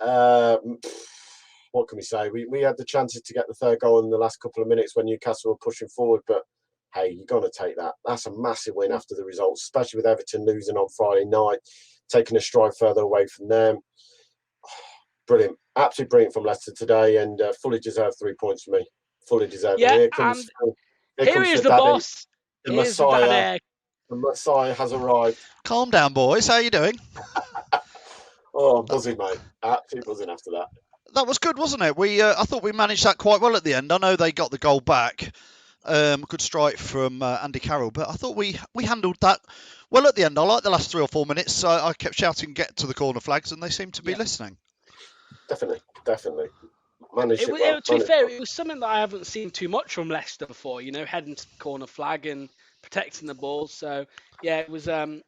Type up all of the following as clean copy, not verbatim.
What can we say? We had the chances to get the third goal in the last couple of minutes when Newcastle were pushing forward, but hey, you're going to take that. That's a massive win after the results, especially with Everton losing on Friday night, taking a stride further away from them. Brilliant. Absolutely brilliant from Leicester today, and fully deserved 3 points from me. Fully deserved. Yeah, Here comes the daddy. boss. The Messiah. The Messiah has arrived. Calm down, boys. How are you doing? Oh, I'm buzzing, mate. Absolutely buzzing after that. That was good, wasn't it? I thought we managed that quite well at the end. I know they got the goal back. Good strike from Andy Carroll, but I thought we handled that well at the end. I like the last 3 or 4 minutes. I kept shouting, "Get to the corner flags," and they seemed to be listening. Definitely. To be fair, it was something that I haven't seen too much from Leicester before. Heading to the corner flag and protecting the ball. So yeah, it was a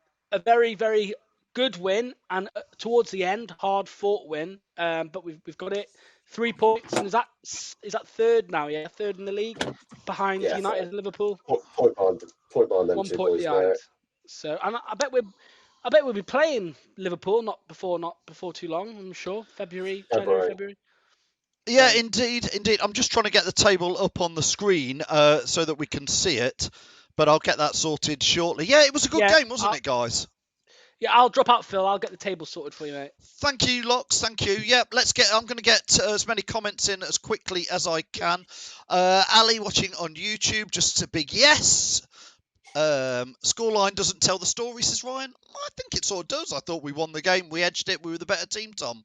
very, very good win, and towards the end, hard fought win. But we've got it. 3 points, and is that third now? Yeah, third in the league, behind United and Liverpool. Point behind them. 1 point behind. So, and I bet we'll be playing Liverpool not before too long. I'm sure January, February. Yeah, indeed. I'm just trying to get the table up on the screen so that we can see it, but I'll get that sorted shortly. Yeah, it was a good game, wasn't it, guys? Yeah, I'll drop out, Phil. I'll get the table sorted for you, mate. Thank you, Locks. Thank you. Yeah, I'm going to get as many comments in as quickly as I can. Ali watching on YouTube, just a big yes. Scoreline doesn't tell the story, says Ryan. I think it sort of does. I thought we won the game. We edged it. We were the better team, Tom.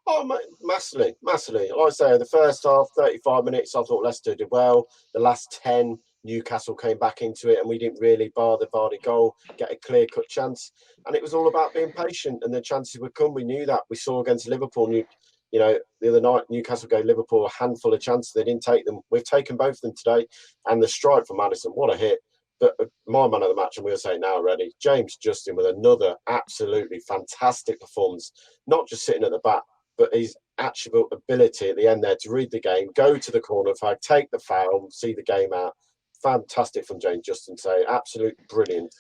Oh, massively. Like I say, the first half, 35 minutes, I thought Leicester did well. The last 10, Newcastle came back into it, and we didn't really bar the Vardy goal, get a clear-cut chance. And it was all about being patient, and the chances would come. We knew that. We saw against Liverpool, the other night, Newcastle gave Liverpool a handful of chances. They didn't take them. We've taken both of them today. And the strike from Maddison, what a hit. But my man of the match, and we'll say it now already, James Justin with another absolutely fantastic performance, not just sitting at the back, but his actual ability at the end there to read the game, go to the corner flag, take the foul, see the game out. Fantastic from James Justin today. Absolutely brilliant.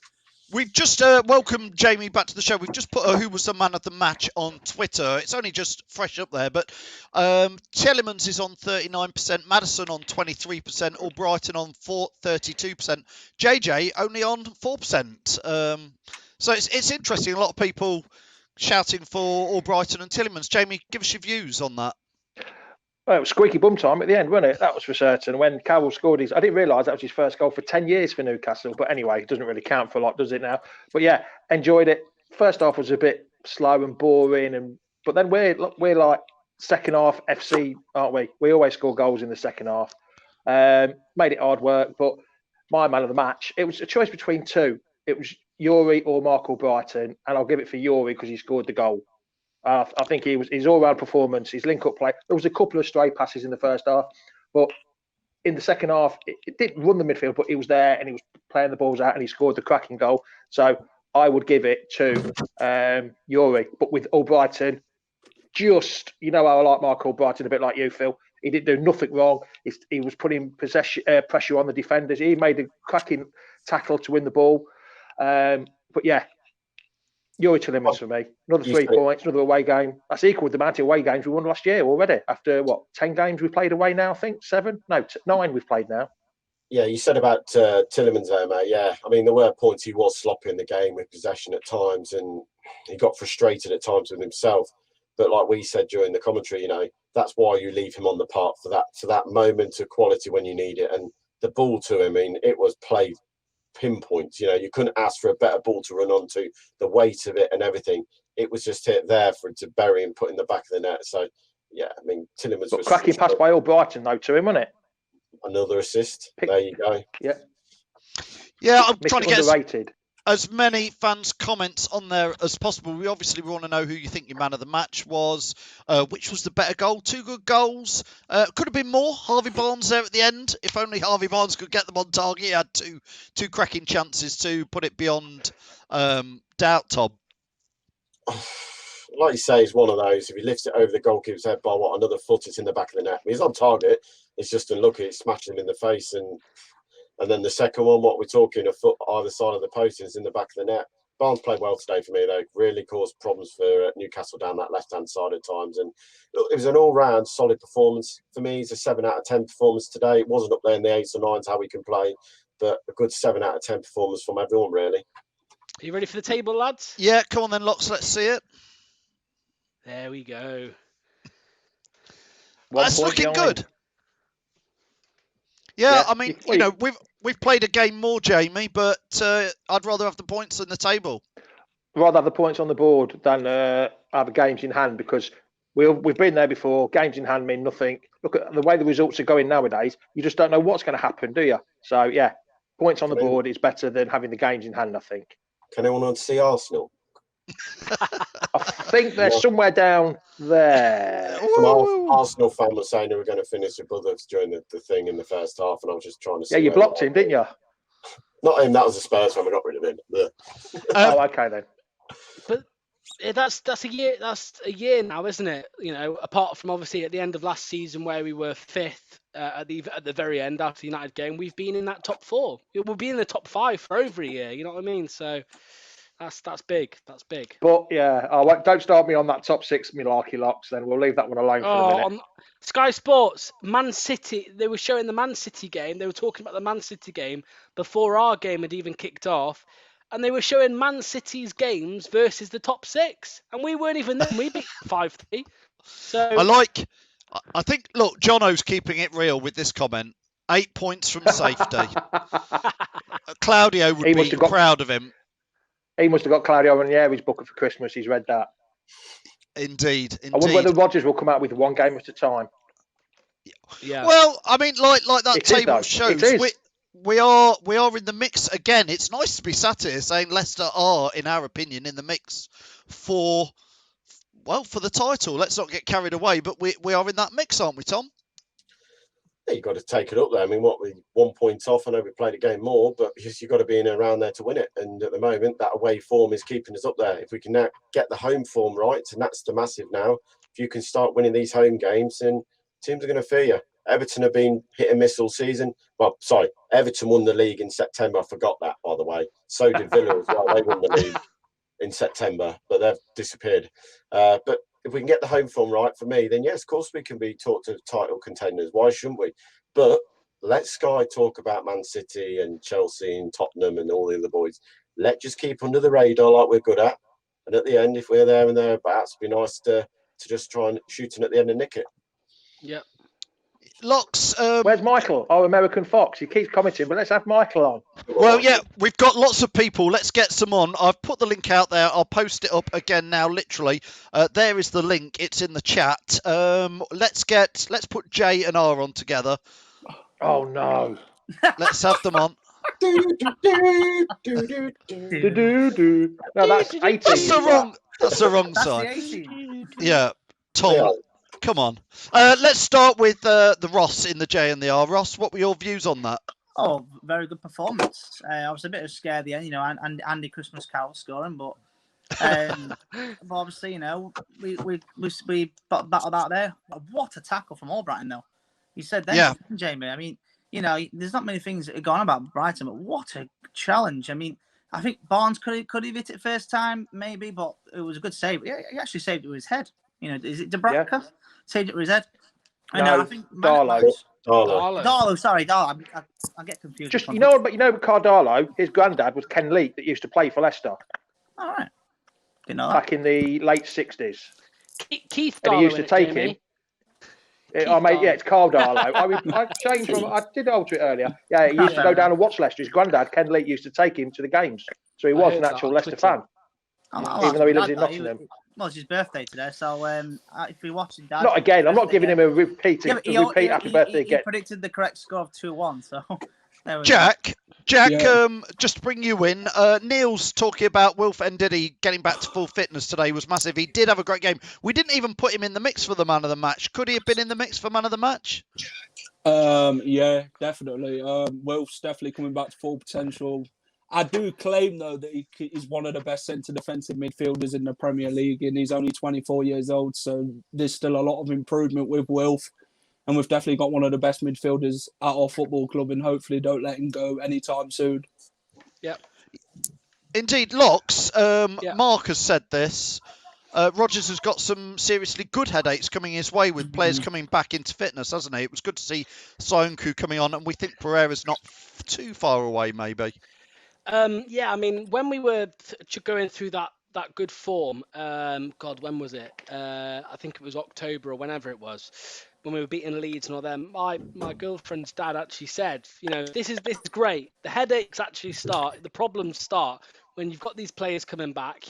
We've just welcomed Jamie back to the show. We've just put who was the man of the match on Twitter. It's only just fresh up there, but Tielemans is on 39%, Maddison on 23%, Albrighton on 32%, JJ only on 4%. So it's interesting. A lot of people shouting for Albrighton and Tielemans. Jamie, give us your views on that. Well, it was squeaky bum time at the end, wasn't it? That was for certain. When Carroll scored I didn't realise that was his first goal for 10 years for Newcastle. But anyway, it doesn't really count for a lot, does it now? But yeah, enjoyed it. First half was a bit slow and boring, but then we're like second half FC, aren't we? We always score goals in the second half. Made it hard work, but my man of the match, it was a choice between two. It was Yuri or Mark Albrighton, and I'll give it for Yuri because he scored the goal. I think his all-round performance, his link-up play. There was a couple of stray passes in the first half, but in the second half, it didn't run the midfield, but he was there and he was playing the balls out and he scored the cracking goal. So I would give it to Yuri. But with Albrighton, how I like Mark Albrighton, a bit like you, Phil. He didn't do nothing wrong. He was putting pressure on the defenders. He made a cracking tackle to win the ball. But yeah, Yuri Tielemans for me. Another 3 points, another away game. That's equal with the amount of away games we won last year already. After, 10 games we played away now, I think? 7? No, 9 we've played now. Yeah, you said about Tielemans there, mate. Yeah, I mean, there were points he was sloppy in the game with possession at times, and he got frustrated at times with himself. But like we said during the commentary, that's why you leave him on the park for that moment of quality when you need it. And the ball to him, it was played pinpoints. You couldn't ask for a better ball to run onto. The weight of it and everything, it was just hit there for him to bury and put in the back of the net. So yeah, Tielemans was cracking pass by Albrighton though to him, wasn't it? Another assist. There you go. Yeah, I'm trying to get underrated. As many fans' comments on there as possible. We want to know who you think your man of the match was. Which was the better goal? 2 good goals. Could have been more. Harvey Barnes there at the end. If only Harvey Barnes could get them on target. He had two cracking chances to put it beyond doubt, Tom. Like you say, it's one of those. If he lifts it over the goalkeeper's head by another foot, it's in the back of the net. He's on target. It's just unlucky. It's smashing him in the face. And then the second one, what we're talking, a foot either side of the post, is in the back of the net. Barnes played well today for me, though. Really caused problems for Newcastle down that left-hand side at times. And look, it was an all-round solid performance. For me, it's a 7 out of 10 performance today. It wasn't up there in the 8s or 9s how we can play, but a good 7 out of 10 performance from everyone, really. Are you ready for the table, lads? Yeah, come on then, Locks. Let's see it. There we go. That's looking good. Yeah, I mean, we've played a game more, Jamie, but I'd rather have the points in the table. Rather have the points on the board than have the games in hand, because we've been there before. Games in hand mean nothing. Look at the way the results are going nowadays. You just don't know what's going to happen, do you? So, yeah, points on the board is better than having the games in hand, I think. Can anyone want to see Arsenal? I think they're somewhere down there. Some Arsenal fan was saying they were going to finish with us during the thing in the first half, and I was just trying to see. Yeah, you blocked him, didn't you? Not him, that was a Spurs fan. We got rid of him. Oh, okay then. But that's a year now, isn't it? You know, apart from obviously at the end of last season where we were 5th at the very end after the United game, we've been in that top 4. We'll be in the top 5 for over a year. You know what I mean? So that's big. That's big. But yeah, don't start me on that top 6 malarkey, Locks. Then we'll leave that one alone for a minute. On Sky Sports, Man City. They were showing the Man City game. They were talking about the Man City game before our game had even kicked off. And they were showing Man City's games versus the top 6. And we weren't even there. We beat 5-3. So I think, look, Jono's keeping it real with this comment. 8 points from safety. Claudio would be proud of him. He must have got Claudio on his booker for Christmas. He's read that. Indeed. I wonder whether Rodgers will come out with one game at a time. Yeah. Well, I mean, like that table shows, we are in the mix again. It's nice to be sat here saying Leicester are, in our opinion, in the mix for the title. Let's not get carried away, but we are in that mix, aren't we, Tom? Yeah, you've got to take it up there. I mean, we 1 point off. I know we played a game more, but you've got to be in and around there to win it. And at the moment, that away form is keeping us up there. If we can now get the home form right, and that's the massive now, if you can start winning these home games, then teams are going to fear you. Everton have been hit and miss all season. Well, sorry, Everton won the league in September. I forgot that, by the way. So did Villa as well. They won the league in September, but they've disappeared. But if we can get the home form right for me, then yes, of course we can be talked to title contenders. Why shouldn't we? But let Sky talk about Man City and Chelsea and Tottenham and all the other boys. Let's just keep under the radar like we're good at. And at the end, if we're there and thereabouts, it'd be nice to just try and shoot in at the end and nick it. Yeah. Locks. Where's Michael? Oh, American Fox. He keeps commenting, but let's have Michael on. Well, yeah, we've got lots of people. Let's get some on. I've put the link out there. I'll post it up again now, literally. There is the link. It's in the chat. Let's put J and R on together. Oh, no. Let's have them on. No, that's 18. That's the wrong side. Yeah, Tom. Yeah. Come on. Let's start with the Ross in the J and the R. Ross, what were your views on that? Oh, very good performance. I was a bit scared at the end, and Andy Christmas Carroll scoring, but obviously, we battled out there. What a tackle from Albrighton, though. You said that, Jamie. I mean, there's not many things that are going about Brighton, but what a challenge. I mean, I think Barnes could have hit it first time, maybe, but it was a good save. He actually saved it with his head. Is it Dubravka? Yeah. Saved it with his head. I think Darlow. Sorry, Darlow. I get confused. Just with Cardalo, his granddad was Ken Leake that used to play for Leicester. All right. Didn't know that. Back in the late 60s. Keith Darlow. And he used to take him. It's Carl Darlow. I changed from. I did alter it earlier. Yeah, he used to go down and watch Leicester. His granddad, Ken Leake, used to take him to the games. So he was an actual Leicester fan. Even though he lives in Nottingham. Well, it's his birthday today, so if we watch it, not again. I'm not giving him a repeat happy birthday again. He predicted the correct score of 2-1. So, Jack, just to bring you in. Neil's talking about Wilf Ndidi getting back to full fitness today was massive. He did have a great game. We didn't even put him in the mix for the man of the match. Could he have been in the mix for man of the match? Yeah, definitely. Wilf's definitely coming back to full potential. I do claim, though, that he's one of the best centre defensive midfielders in the Premier League, and he's only 24 years old, so there's still a lot of improvement with Wilf, and we've definitely got one of the best midfielders at our football club, and hopefully don't let him go anytime soon. Yep. Indeed, Locks. Yeah. Mark has said this. Rodgers has got some seriously good headaches coming his way with players coming back into fitness, hasn't he? It was good to see Soyuncu coming on, and we think Pereira's not too far away, maybe. Yeah, I mean, when we were going through that good form, God, when was it? I think it was October or whenever it was, when we were beating Leeds and all them. My girlfriend's dad actually said, this is great. The headaches actually start. The problems start when you've got these players coming back.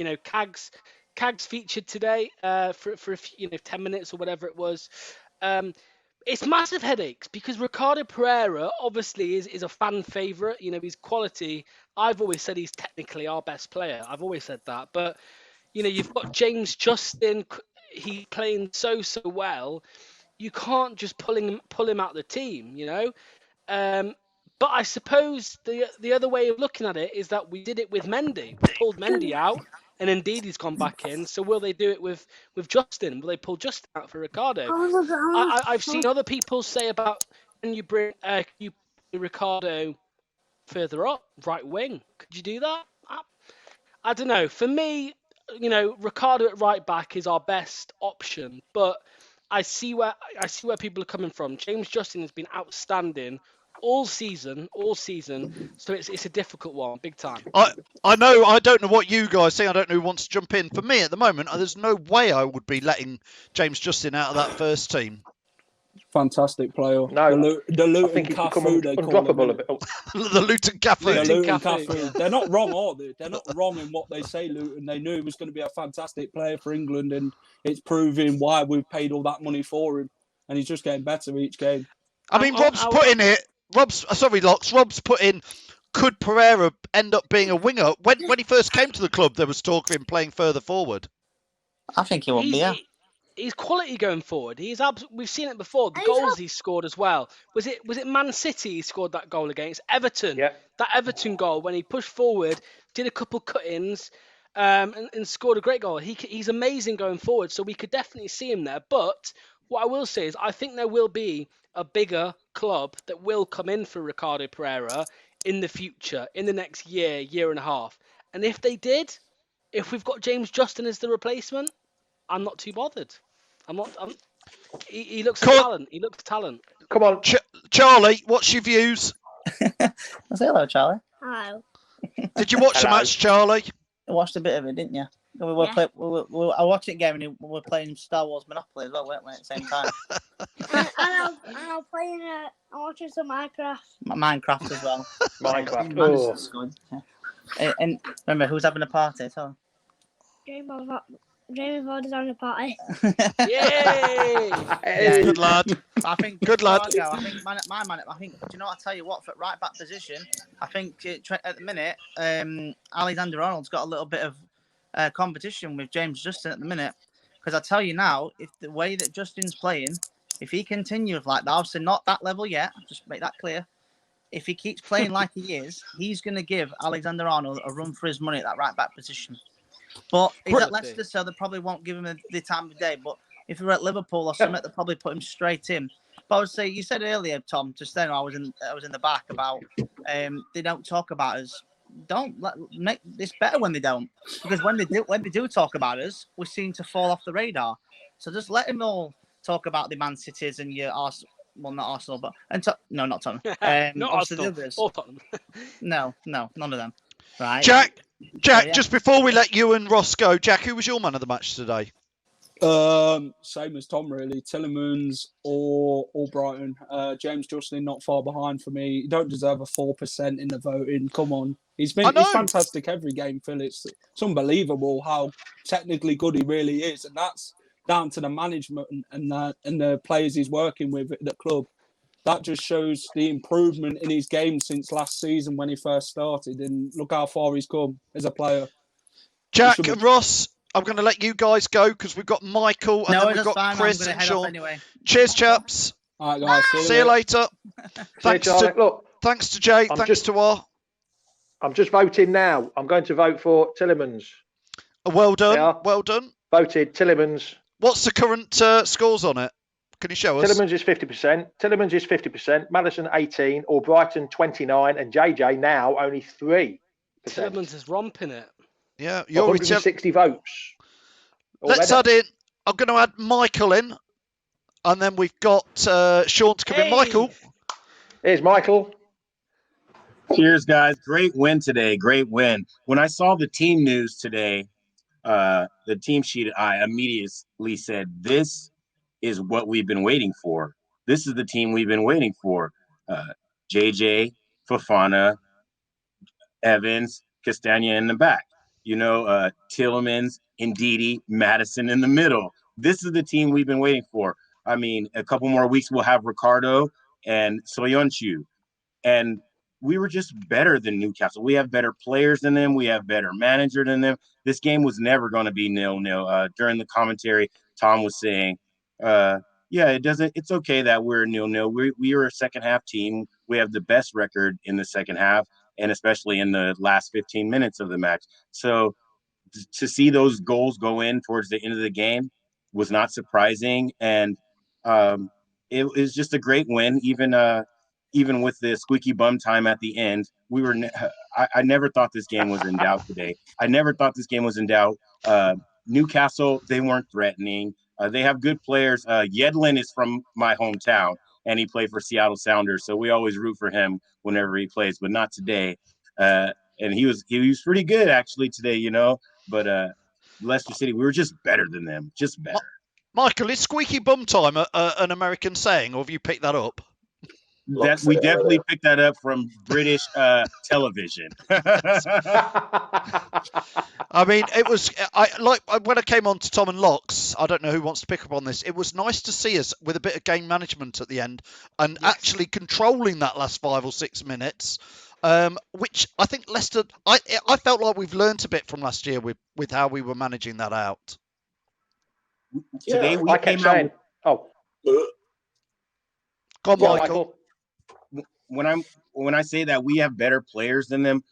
Cags featured today for a few, 10 minutes or whatever it was. It's massive headaches because Ricardo Pereira obviously is a fan favourite. His quality. I've always said he's technically our best player. I've always said that. But, you've got James Justin. He's playing so well. You can't just pull him out of the team, But I suppose the other way of looking at it is that we did it with Mendy. We pulled Mendy out, and indeed he's gone back in. So will they do it with Justin? Will they pull Justin out for Ricardo? I've seen other people say about, can you bring Ricardo further up, right wing? Could you do that? I don't know. For me, Ricardo at right back is our best option, but I see where people are coming from. James Justin has been outstanding all season, so it's a difficult one, big time. I know. I don't know what you guys think. I don't know who wants to jump in. For me, at the moment, there's no way I would be letting James Justin out of that first team. Fantastic player. No, the Luton I think he's become Cafu, they call undroppable a him. bit. The Luton Cafu. The Luton Cafu, Cafu. yeah. They're not wrong, are they? They're not wrong in what they say, Luton. They knew he was going to be a fantastic player for England, and it's proving why we've paid all that money for him. And he's just getting better each game. I mean, Rob's put in, could Pereira end up being a winger? When he first came to the club, there was talk of him playing further forward. I think he won't be, yeah. He's quality going forward. We've seen it before. The goals he scored as well. Was it Man City he scored that goal against? Everton. Yeah. That Everton goal when he pushed forward, did a couple cut-ins, and scored a great goal. He's amazing going forward, so we could definitely see him there. But what I will say is I think there will be a bigger club that will come in for Ricardo Pereira in the future, in the next year and a half. And if they did, if we've got James Justin as the replacement, I'm not too bothered. He looks a talent. He looks a talent. Come on, Charlie, what's your views? Say hello, Charlie. Hello. Did you watch the match, Charlie? You watched a bit of it, didn't you? I watched it game and we were playing Star Wars Monopoly as well, weren't we, at the same time? and I'm playing I'm watching some Minecraft. Minecraft as well. Minecraft. That's good. Yeah. And remember, who's having a party? Tell Jamie Vardy's having a party. Yay! Yeah, Good lad. I think. Good lad. I think my man. I think. Do you know what I tell you? What for right back position? I think at the minute, Alexander Arnold's got a little bit of competition with James Justin at the minute. Because I tell you now, if the way that Justin's playing, if he continues like that, obviously not that level yet. Just make that clear. If he keeps playing like he is, he's going to give Alexander Arnold a run for his money at that right back position. But he's at Leicester, so they probably won't give him the time of day. But if he were at Liverpool or something, they'll probably put him straight in. But I would say, you said earlier, Tom, just then I was in the back about they don't talk about us. Don't make this better when they don't, because when they do talk about us, we seem to fall off the radar. So just let them all talk about the Man Cities and your Arsenal. Well, not Arsenal, but not Tottenham. Not Arsenal or Tottenham. No, none of them. Right, Jack, just before we let you and Ross go, Jack, who was your man of the match today? Same as Tom, really. Tillemans or Brighton. James Justin not far behind for me. He don't deserve a 4% in the voting. Come on, he's fantastic every game, Phil. It's unbelievable how technically good he really is, and that's down to the management and the players he's working with at the club. That just shows the improvement in his game since last season when he first started, and look how far he's come as a player. Jack and Ross, I'm going to let you guys go because we've got Michael and then we've got Chris and Sean. Anyway. Cheers, chaps. All right, guys. See you later. Thanks to Jay. Thanks to R. I'm just voting now. I'm going to vote for Tillemans. Well done. Well done. Voted Tillemans. What's the current scores on it? Can you show us? Tillemans is 50%. Maddison 18, or Brighton 29, and JJ now only 3. Tillemans is romping it. Yeah, you're 160 votes. Let's add in. I'm going to add Michael in, and then we've got Sean to come in. Michael. Here's Michael. Cheers, guys. Great win today. Great win. When I saw the team news today, the team sheet, I immediately said, this is what we've been waiting for. This is the team we've been waiting for. JJ, Fofana, Evans, Castagna in the back. Tillemans, Ndidi, Madison in the middle. This is the team we've been waiting for. I mean, a couple more weeks, we'll have Ricardo and Soyuncu. And we were just better than Newcastle. We have better players than them. We have better manager than them. This game was never going to be 0-0. During the commentary, Tom was saying, it's okay that we're 0-0. We are a second half team. We have the best record in the second half, and especially in the last 15 minutes of the match. So to see those goals go in towards the end of the game was not surprising. And it was just a great win, even with the squeaky bum time at the end. I never thought this game was in doubt today. I never thought this game was in doubt. Newcastle, they weren't threatening. They have good players. Yedlin is from my hometown, and he played for Seattle Sounders, so we always root for him whenever he plays, but not today. And he was pretty good actually today, But Leicester City, we were just better than them, just better. Michael, is squeaky bum time an American saying, or have you picked that up? That we definitely picked that up from British television. I mean, it was when I came on to Tom and Locks. I don't know who wants to pick up on this. It was nice to see us with a bit of game management at the end and actually controlling that last 5 or 6 minutes, which I think Leicester. I felt like we've learnt a bit from last year with how we were managing that out. Today we came out. Go on, Michael. When I say that we have better players than them,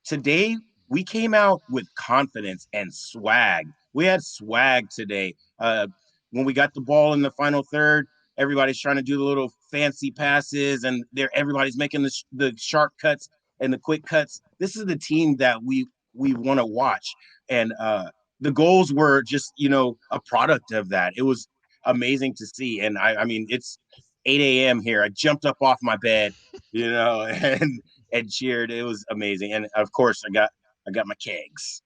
today we came out with confidence and swag. We had swag today. When we got the ball in the final third, everybody's trying to do the little fancy passes, and everybody's making the sharp cuts and the quick cuts. This is the team that we want to watch, and the goals were just a product of that. It was amazing to see, and I mean it's 8 a.m. here. I jumped up off my bed, and cheered. It was amazing. And of course, I got my kegs.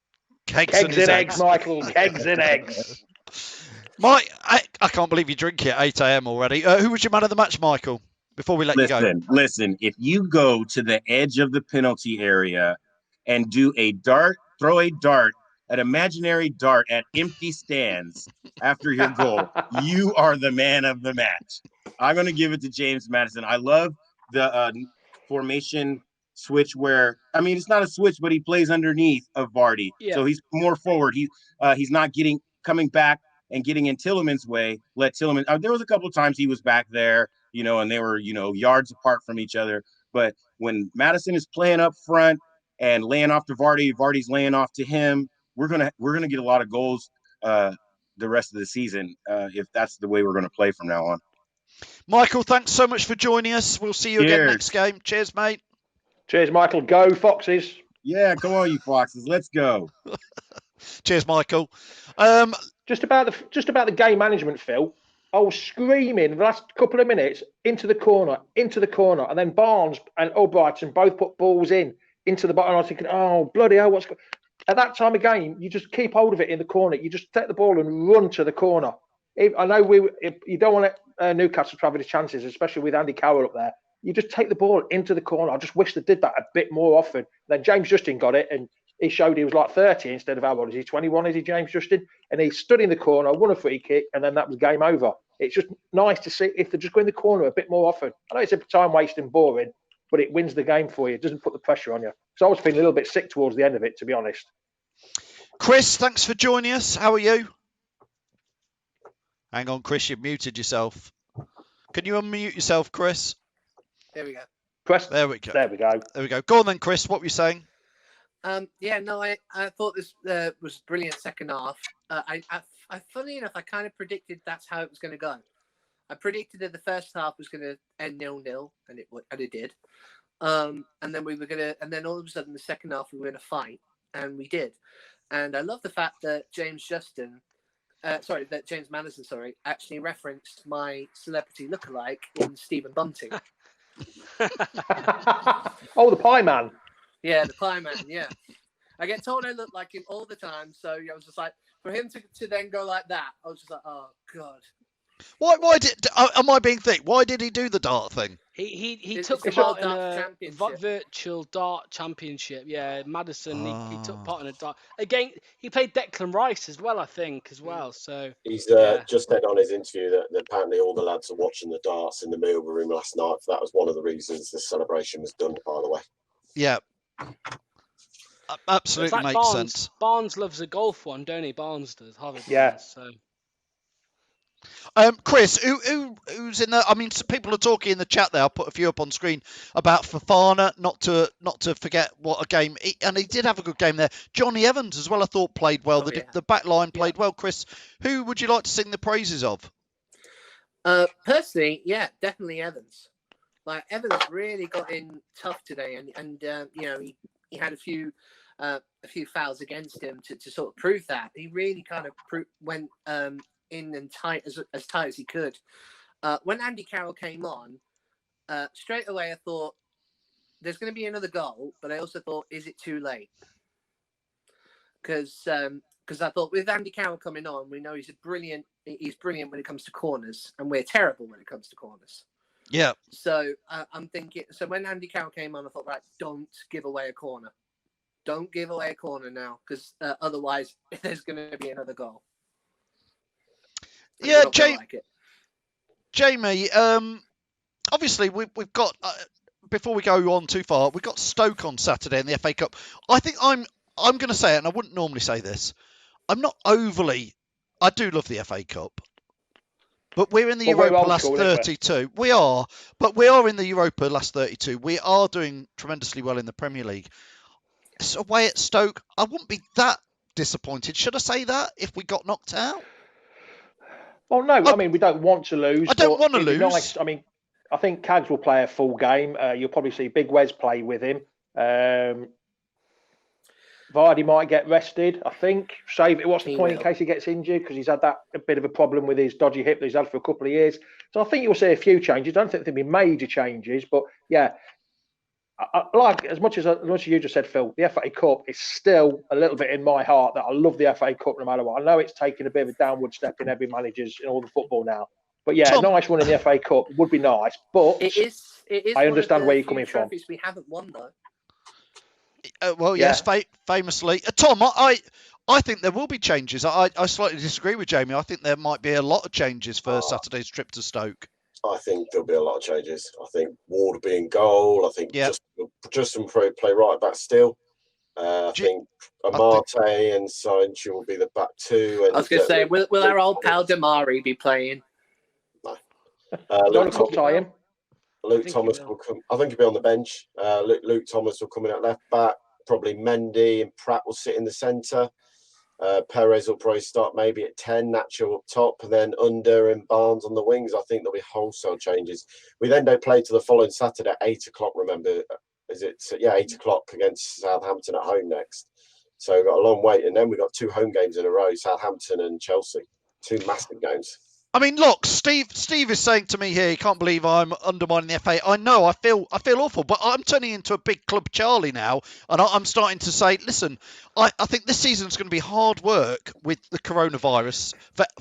Kegs and eggs, Michael. Kegs and eggs. I can't believe you drink it at 8 a.m. already. Who was your man of the match, Michael? Before we let you go. Listen. If you go to the edge of the penalty area and throw a dart, an imaginary dart at empty stands after your goal, you are the man of the match. I'm going to give it to James Maddison. I love the formation switch where, I mean, it's not a switch, but he plays underneath of Vardy. Yeah. So he's more forward. He's not coming back and getting in Tillemans' way. Let Tillemans. There was a couple of times he was back there, and they were, yards apart from each other. But when Maddison is playing up front and laying off to Vardy, Vardy's laying off to him, we're gonna get a lot of goals the rest of the season if that's the way we're going to play from now on. Michael, thanks so much for joining us. We'll see you again next game. Cheers, mate. Cheers, Michael. Go Foxes. Yeah, come on, you Foxes. Let's go. Cheers, Michael. Just about the game management, Phil. I was screaming the last couple of minutes into the corner, and then Barnes and Albrighton both put balls into the bottom. I was thinking, oh, bloody hell, what's going on? At that time of game, you just keep hold of it in the corner. You just take the ball and run to the corner. I know you don't want Newcastle to have any chances, especially with Andy Carroll up there. You just take the ball into the corner. I just wish they did that a bit more often. Then James Justin got it, and he showed he was like 30 instead of how old is he? 21, is he, James Justin? And he stood in the corner, won a free kick, and then that was game over. It's just nice to see if they just go in the corner a bit more often. I know it's a time wasting, boring, but it wins the game for you. It doesn't put the pressure on you. So I was feeling a little bit sick towards the end of it, to be honest. Chris, thanks for joining us. How are you? Hang on, Chris, you've muted yourself. Can you unmute yourself, Chris? There we go. Press. There we go. There we go. There we go. Go on then, Chris. What were you saying? I thought this was brilliant second half. I funny enough, I kind of predicted that's how it was going to go. I predicted that the first half was going to end 0-0, and it did. And then and then all of a sudden, the second half, we were in a fight, and we did. And I love the fact that James Madison, actually referenced my celebrity lookalike in Stephen Bunting. Oh, the Pie Man. Yeah, the Pie Man. Yeah, I get told I look like him all the time. So I was just like, for him to then go like that, I was just like, oh god. Why am I being thick? Why did he do the dart thing? He took it's part in dart a virtual dart championship. Yeah, Madison. He took part in a dart again. He played Declan Rice as well, I think, as well. So he's just said on his interview that apparently all the lads are watching the darts in the meal room last night. That was one of the reasons the celebration was done. By the way. Yeah. Absolutely like makes sense. Barnes loves a golf one, don't he? Barnes does. Harvey yeah. Barnes, so. Chris, who's in there? I mean, people are talking in the chat there. I'll put a few up on screen about Fofana. Not to forget what a game, and he did have a good game there. Johnny Evans as well, I thought played well. The back line played well. Chris, who would you like to sing the praises of? Personally, yeah, definitely Evans. Like Evans really got in tough today, and you know he had a few fouls against him to sort of prove that he really kind of went in and tight as tight as he could. When Andy Carroll came on, straight away I thought there's going to be another goal, but I also thought, is it too late? Because I thought with Andy Carroll coming on, we know he's brilliant when it comes to corners, and we're terrible when it comes to corners. Yeah. So I'm thinking. So when Andy Carroll came on, I thought, right, don't give away a corner. Don't give away a corner now, because otherwise there's going to be another goal. Yeah, Jamie. Obviously, we've got before we go on too far, we've got Stoke on Saturday in the FA Cup. I think I'm going to say it, and I wouldn't normally say this. I'm not overly. I do love the FA Cup, but we're in the Europa last 32. We are, but we are in the Europa last 32. We are doing tremendously well in the Premier League. It's away at Stoke. I wouldn't be that disappointed. Should I say that if we got knocked out? Well, no. I mean, we don't want to lose. I don't want to lose. Nice. I mean, I think Cags will play a full game. You'll probably see Big Wes play with him. Vardy might get rested, I think. Save it. What's the point in case he gets injured? Because he's had a bit of a problem with his dodgy hip that he's had for a couple of years. So I think you'll see a few changes. I don't think there'll be major changes, but yeah. Like as much as you just said, Phil, the FA Cup is still a little bit in my heart that I love the FA Cup no matter what. I know it's taken a bit of a downward step in every manager's in all the football now, but yeah, a nice one in the FA Cup would be nice. But it is I understand where you're coming from. We haven't won though. Well, yes, famously, Tom, I think there will be changes. I slightly disagree with Jamie. I think there might be a lot of changes for Saturday's trip to Stoke. I think there'll be a lot of changes. I think Ward will be in goal. I think Justin play right back still. I think Amate and Sancho will be the back two. And I was going to say, will our old pal Damari be playing? No. Luke Thomas will come. I think he'll be on the bench. Luke Thomas will come in at left back. Probably Mendy and Pratt will sit in the centre. Perez will probably start maybe at 10, Nacho up top, and then Under and Barnes on the wings. I think there'll be wholesale changes. We then don't play to the following Saturday at 8 o'clock, remember? Is it? Yeah, 8 o'clock against Southampton at home next. So we've got a long wait. And then we've got 2 home games in a row, Southampton and Chelsea. 2 massive games. I mean, look, Steve is saying to me here, he can't believe I'm undermining the FA. I know, I feel awful, but I'm turning into a big club Charlie now, and I'm starting to say, listen, I think this season's going to be hard work with the coronavirus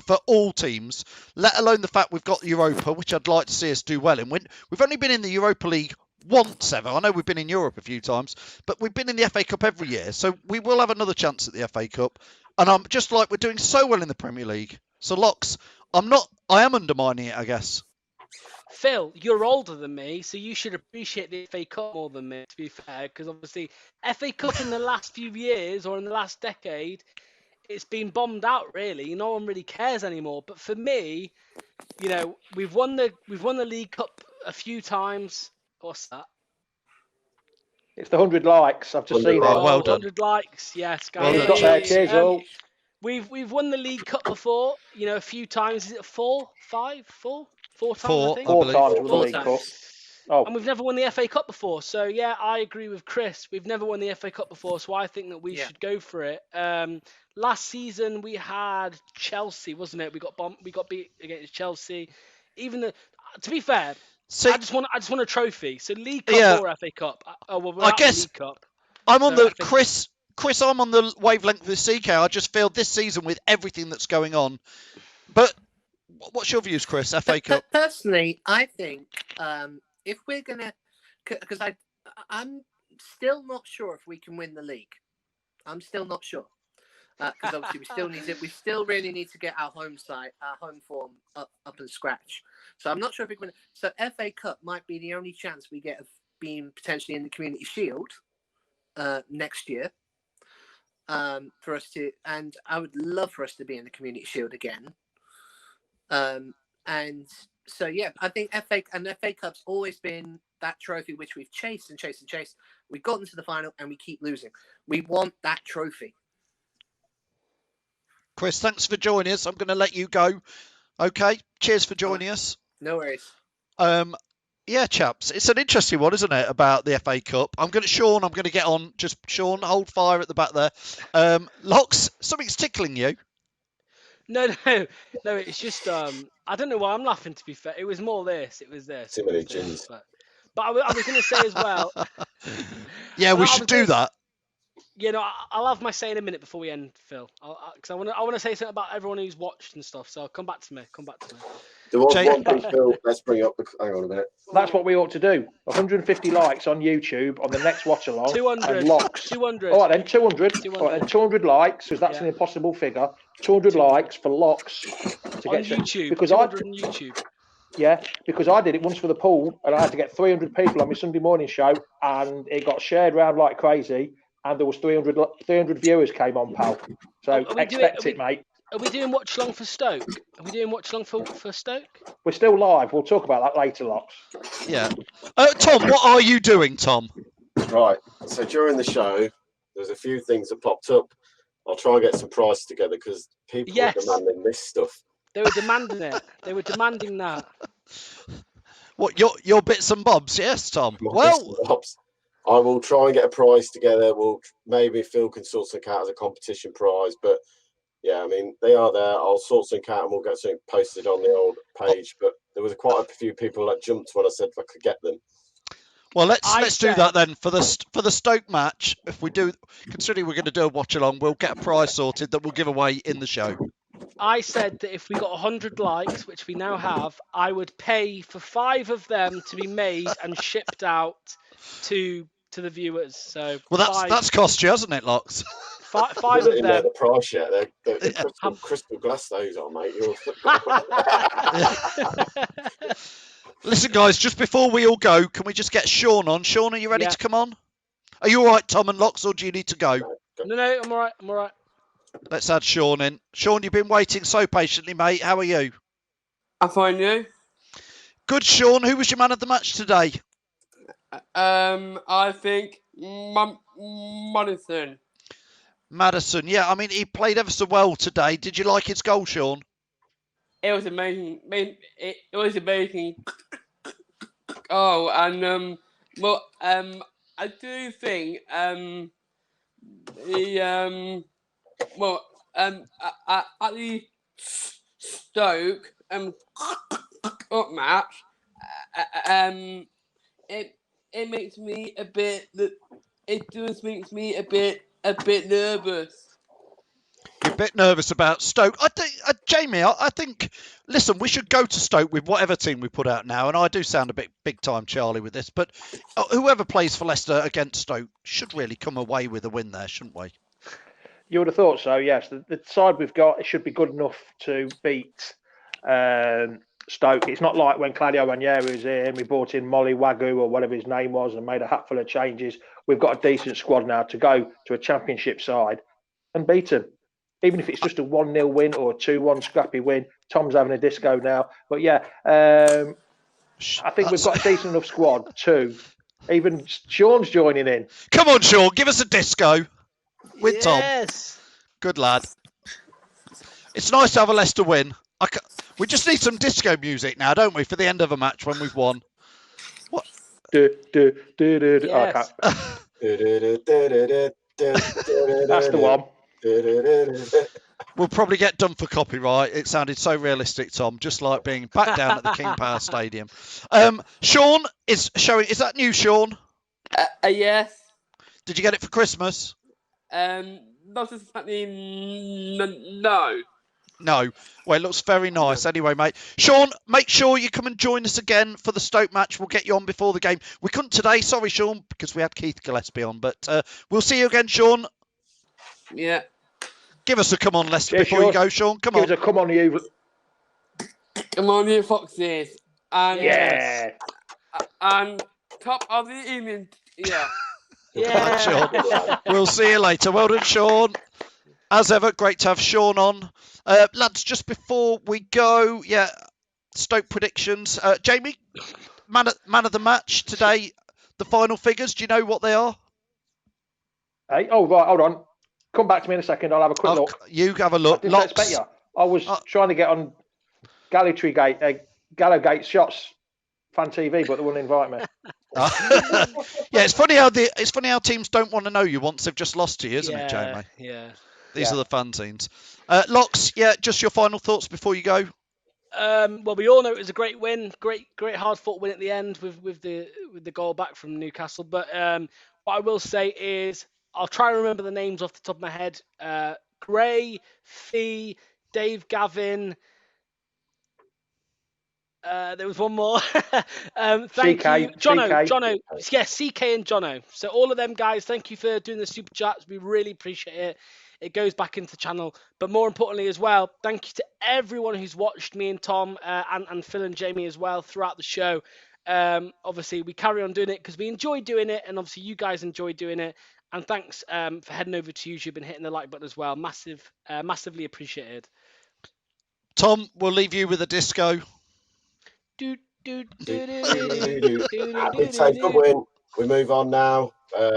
for all teams, let alone the fact we've got Europa, which I'd like to see us do well in. We've only been in the Europa League once ever. I know we've been in Europe a few times, but we've been in the FA Cup every year, so we will have another chance at the FA Cup. And I'm just like we're doing so well in the Premier League. So, Locks, I am undermining it, I guess. Phil, you're older than me, so you should appreciate the FA Cup more than me, to be fair, because obviously FA Cup in the last few years or in the last decade, it's been bombed out, really. No one really cares anymore. But for me, you know, we've won the League Cup a few times. What's that? It's the 100 likes. I've just seen it. Well done. 100 likes, yes, guys. Well We've got there. Cheers, all. We've won the League Cup before, a few times. Is it 4 times? Four, I think. I believe. 4 times with the League Cup. Oh, And we've never won the FA Cup before. So, yeah, I agree with Chris. We've never won the FA Cup before, so I think that we should go for it. Last season, we had Chelsea, wasn't it? We got beat against Chelsea. To be fair, I just want a trophy. So, League Cup or FA Cup. We're out of the League Cup. I'm on the Chris, I'm on the wavelength with CK. I just feel this season with everything that's going on. But what's your views, Chris? FA Cup? Personally, I think if we're gonna, because I'm still not sure if we can win the league. I'm still not sure because obviously we still really need to get our home form up and scratch. So I'm not sure if we can. So FA Cup might be the only chance we get of being potentially in the Community Shield next year. For us to, and I would love for us to be in the Community Shield again. And so, yeah, I think FA Cup's always been that trophy which we've chased and chased and chased. We've gotten to the final and we keep losing. We want that trophy. Chris, thanks for joining us. I'm going to let you go. Okay, cheers for joining us. No worries. Yeah, chaps, it's an interesting one, isn't it, about the FA Cup? I'm going to get on. Just Sean, hold fire at the back there. Locks, something's tickling you. No, it's just I don't know why I'm laughing, to be fair. It was more this. It was this. Too many gins. But I was going to say as well. Yeah, we should do that. You know, I'll have my say in a minute before we end, Phil. Because I want to say something about everyone who's watched and stuff. So come back to me. There was one thing, Phil. Let's bring up. Hang on a minute. That's what we ought to do. 150 likes on YouTube on the next watch along. 200. And locks. 200. All right, then 200. All right, then 200 likes, because that's an impossible figure. 200 likes for locks to on get YouTube. Because 200 on YouTube. Yeah, because I did it once for the pool, and I had to get 300 people on my Sunday morning show, and it got shared around like crazy, and there was 300 viewers came on, pal. So expect it, mate. Are we doing watch long for Stoke? Are we doing watch long for Stoke? We're still live. We'll talk about that later, Locks. Yeah. Tom, what are you doing, Tom? Right. So during the show, there's a few things that popped up. I'll try and get some price together because people were demanding this stuff. They were demanding it. They were demanding that. What, your bits and bobs? Yes, Tom. I will try and get a prize together. Maybe Phil can sort something out as a competition prize, but yeah, I mean, they are there. I'll sort something out and we'll get something posted on the old page. But there was quite a few people that jumped when I said if I could get them. Well, let's do that then for the Stoke match. If we do, considering we're going to do a watch along, we'll get a prize sorted that we'll give away in the show. I said that if we got 100 likes, which we now have, I would pay for 5 of them to be made and shipped out to the viewers. So that's cost you, hasn't it, Locks? 5 of them. The price yet? They're crystal glass. Those are, mate. Listen, guys, just before we all go, can we just get Sean on? Sean, are you ready to come on? Are you all right, Tom and Locks, or do you need to go? No, I'm all right. Let's add Sean in. Sean, you've been waiting so patiently, mate. How are you? I'm fine, you? Good, Sean. Who was your man of the match today? I think Maddison, yeah. I mean, he played ever so well today. Did you like his goal, Sean? It was amazing. It was amazing. Oh, and I do think at the Stoke up match, it makes me a bit. It does makes me a bit nervous. You're a bit nervous about Stoke. Jamie, I think, listen, we should go to Stoke with whatever team we put out now. And I do sound a bit big time Charlie with this, but whoever plays for Leicester against Stoke should really come away with a win there, shouldn't we? You would have thought so, yes. The side we've got, it should be good enough to beat Stoke. It's not like when Claudio Ranieri was here and we brought in Molly Wagyu or whatever his name was and made a hatful of changes. We've got a decent squad now to go to a championship side and beat them. Even if it's just a 1-0 win or a 2-1 scrappy win. Tom's having a disco now. But yeah, I think we've got a decent enough squad too. Even Sean's joining in. Come on, Sean, give us a disco with Tom. Yes. Good lad. It's nice to have a Leicester win. We just need some disco music now, don't we, for the end of a match when we've won. What? Yes. That's the one. We'll probably get done for copyright. It sounded so realistic, Tom, just like being back down at the King Power Stadium. Sean is showing. Is that new, Sean? Yes. Did you get it for Christmas? Not exactly. No. No. Well, it looks very nice. Anyway, mate. Sean, make sure you come and join us again for the Stoke match. We'll get you on before the game. We couldn't today. Sorry, Sean, because we had Keith Gillespie on. But we'll see you again, Sean. Yeah. Give us a come on, Leicester, before you go, Sean. Come on. Give us a come on, you. Come on, you Foxes. And, Yeah. And top of the evening. Yeah. Yeah. Sean. We'll see you later. Well done, Sean. As ever, great to have Sean on. Lads, just before we go, Stoke predictions. Jamie, man of the match today, the final figures, do you know what they are? Hey, oh, right, hold on. Come back to me in a second. I'll have a quick look. You have a look. I didn't expect you. I was trying to get on Gallowgate Shots Fan TV, but they wouldn't invite me. Yeah, it's funny how teams don't want to know you once they've just lost to you, isn't it, Jamie? Yeah. These are the fun scenes. Locks, just your final thoughts before you go. Well, we all know it was a great win, great hard-fought win at the end with the goal back from Newcastle. But what I will say is, I'll try and remember the names off the top of my head. Gray, Fee, Dave Gavin. There was one more. Thank you, Jono. Yes, CK and Jono. So all of them guys, thank you for doing the super chats. We really appreciate it. It goes back into the channel. But more importantly as well, thank you to everyone who's watched me and Tom and Phil and Jamie as well throughout the show. Obviously, we carry on doing it because we enjoy doing it, and obviously you guys enjoy doing it. And thanks for heading over to YouTube and hitting the like button as well. Massively appreciated. Tom, we'll leave you with a disco. Happy to take a win. We move on now.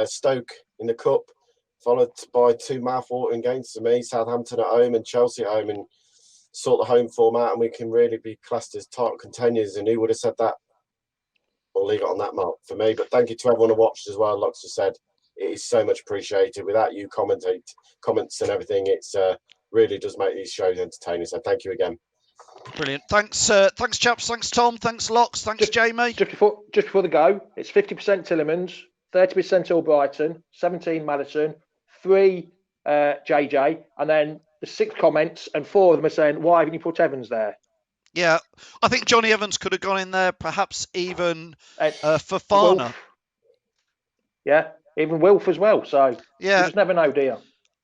Stoke in the cup, followed by two mouth-watering games to me: Southampton at home and Chelsea at home, and sort the home format, and we can really be classed as title contenders. And who would have said that? We'll leave it on that mark for me. But thank you to everyone who watched as well. Like I said, it is so much appreciated. Without you comments and everything, it's really does make these shows entertaining. So thank you again. Brilliant. Thanks, chaps. Thanks, Tom. Thanks, Locks. Thanks, Jamie. Just before the go, it's 50% Tillemans, 30% Albrighton, 17 Madison, 3 JJ, and then the 6 comments, and 4 of them are saying, "Why haven't you put Evans there?" Yeah, I think Johnny Evans could have gone in there, perhaps even Fofana. Wilf. Yeah, even Wilf as well. So you just never know, do you?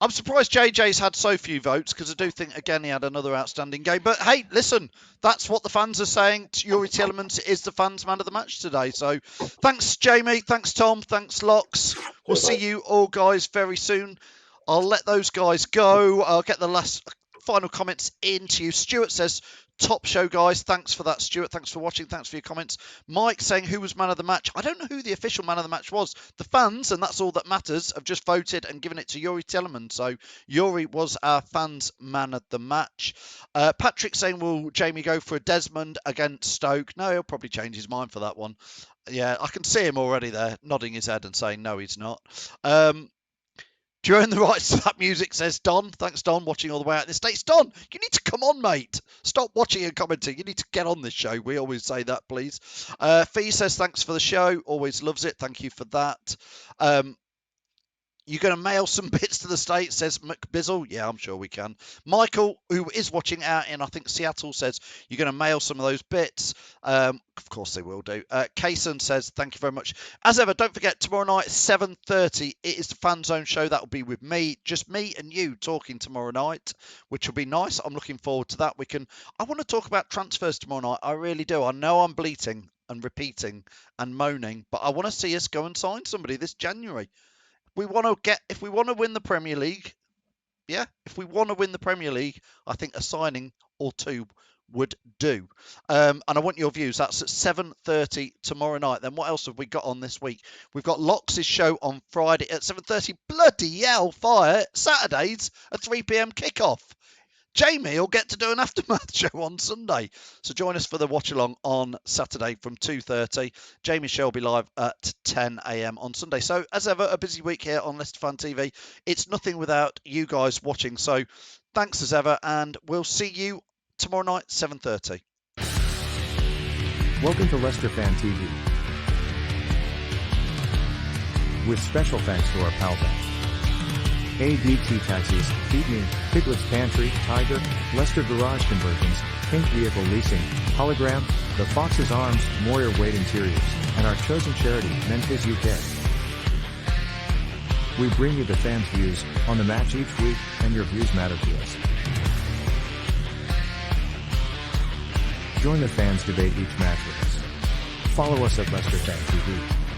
I'm surprised JJ's had so few votes, because I do think, again, he had another outstanding game. But, hey, listen, that's what the fans are saying. Youri Tielemans is the fans' man of the match today. So thanks, Jamie. Thanks, Tom. Thanks, Locks. We'll see you all, guys, very soon. I'll let those guys go. I'll get the last final comments into you. Stuart says, top show, guys. Thanks for that, Stuart. Thanks for watching. Thanks for your comments. Mike saying, who was man of the match? I don't know who the official man of the match was. The fans, and that's all that matters, have just voted and given it to Youri Tielemans. So Youri was our fans' man of the match. Patrick saying, will Jamie go for a Desmond against Stoke? No, he'll probably change his mind for that one. Yeah, I can see him already there, nodding his head and saying, no, he's not. Do you own the rights to that music, says Don. Thanks, Don, watching all the way out in the States. Don, you need to come on, mate. Stop watching and commenting. You need to get on this show. We always say that, please. Fee says, thanks for the show. Always loves it. Thank you for that. You're going to mail some bits to the States, says McBizzle. Yeah, I'm sure we can. Michael, who is watching out in, I think, Seattle, says, you're going to mail some of those bits. Of course they will do. Kaysen says, thank you very much. As ever, don't forget, tomorrow night, 7:30, it is the Fan Zone show. That will be with me, just me and you talking tomorrow night, which will be nice. I'm looking forward to that. I want to talk about transfers tomorrow night. I really do. I know I'm bleating and repeating and moaning, but I want to see us go and sign somebody this January. If we want to win the Premier League, I think a signing or two would do. And I want your views. That's at 7:30 tomorrow night. Then what else have we got on this week? We've got Locks' show on Friday at 7:30. Bloody hell, fire. Saturdays, a 3 p.m. kickoff. Jamie will get to do an aftermath show on Sunday. So join us for the watch-along on Saturday from 2:30. Jamie show will be live at 10 a.m. on Sunday. So, as ever, a busy week here on Leicester Fan TV. It's nothing without you guys watching. So, thanks as ever, and we'll see you tomorrow night, 7:30. Welcome to Leicester Fan TV. With special thanks to our pal bank. ADT Taxis, Feed Me, Piglet's Pantry, Tiger, Leicester Garage Conversions, Pink Vehicle Leasing, Hologram, The Fox's Arms, Moyer Wade Interiors, and our chosen charity, Mentis UK. We bring you the fans' views on the match each week, and your views matter to us. Join the fans' debate each match with us. Follow us at Leicester Fan TV.